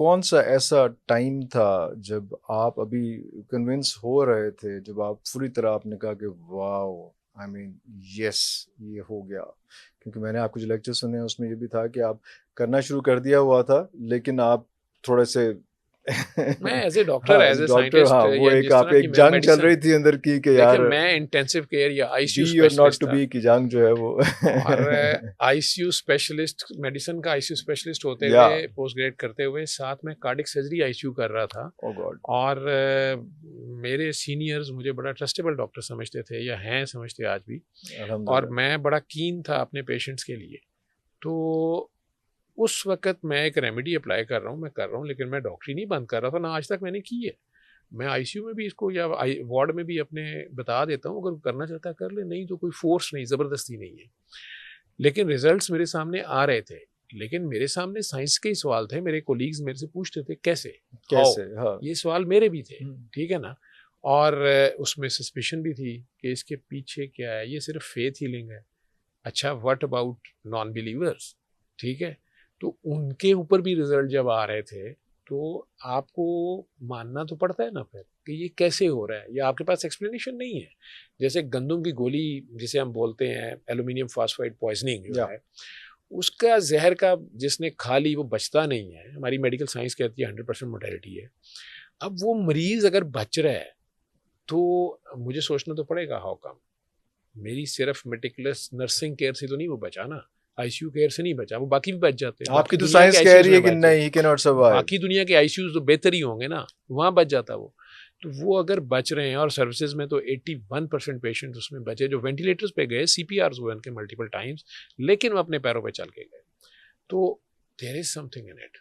कौन सा ऐसा टाइम था जब आप अभी कन्विंस हो रहे थे, जब आप पूरी तरह आपने कहा कि वाओ, आई मीन यस, ये हो गया? क्योंकि मैंने आपके जो लेक्चर सुने उसमें ये भी था कि आप करना शुरू कर दिया हुआ था, लेकिन आप थोड़े से मैं एज ए डॉक्टर, हाँ, एज ए डॉक्टर, साइंटिस्ट, हाँ, वो या एक जिस आप तरह की एक मैं जंग चल रही मेडिसिन, थी अंदर की कि देखिए यार मैं इंटेंसिव केयर या आईसीयू बी और नॉट स्पेशलिस्ट टू था। बी की जंग जो है वो और आईसीयू स्पेशलिस्ट, मेडिसिन का आईसीयू स्पेशलिस्ट होते या हुए, पोस्ट ग्रेड करते हुए, साथ में कार्डिक सर्जरी आईसीयू कर रहा था। ओ गॉड, और मेरे सीनियर्स मुझे बड़ा ट्रस्टेबल डॉक्टर समझते थे, या हैं समझते आज भी। और अल्हम्दुलिल्लाह, मैं बड़ा कीन था अपने पेशेंट्स के लिए। तो उस वक़्त मैं एक रेमेडी अप्लाई कर रहा हूँ, मैं कर रहा हूँ, लेकिन मैं डॉक्टरी नहीं बंद कर रहा था, ना आज तक मैंने की है। मैं आईसीयू में भी इसको, या वार्ड में भी अपने बता देता हूँ, अगर करना चाहता है कर ले, नहीं तो कोई फोर्स नहीं, ज़बरदस्ती नहीं है। लेकिन रिजल्ट्स मेरे सामने आ रहे थे, लेकिन मेरे सामने साइंस के ही सवाल थे। मेरे कोलीग्स मेरे से पूछते थे कैसे, हाउ, कैसे, हाँ, ये सवाल मेरे भी थे, हम्म, ठीक है ना। और उसमें सस्पिशन भी थी कि इसके पीछे क्या है, ये सिर्फ फेथ हीलिंग है। अच्छा, व्हाट अबाउट नॉन बिलीवर्स, ठीक है। तो उनके ऊपर भी रिजल्ट जब आ रहे थे, तो आपको मानना तो पड़ता है ना फिर कि ये कैसे हो रहा है, या आपके पास एक्सप्लेनेशन नहीं है। जैसे गंदम की गोली जिसे हम बोलते हैं एल्यूमिनियम फास्फाइड पॉइजनिंग जो या है, उसका जहर का जिसने खा ली वो बचता नहीं है। हमारी मेडिकल साइंस कहती है 100% मोर्टेलिटी है। अब वो मरीज अगर बच रहा है तो मुझे सोचना तो पड़ेगा हाउ कम। मेरी सिर्फ मेटिकुलस नर्सिंग केयर से तो नहीं वो बचा ना, आईसीयू केयर से नहीं बचा, वो बाकी भी बच जाते हैं, आपकी बाकी तो दुनिया के साइंस कह आईसीयूज रही है में कि बच जाए, नहीं, ही कैन नॉट सर्वाइव। बाकी दुनिया के आईसीयूज तो बेहतर ही होंगे ना, वहाँ बच जाता वो। तो वो अगर बच रहे हैं, और सर्विसेज में तो 81% पेशेंट उसमें बचे जो वेंटिलेटर्स पे गए, सीपीआर हुए उनके मल्टीपल टाइम्स, लेकिन वो अपने पैरों पे चल के गए। तो there is something in it.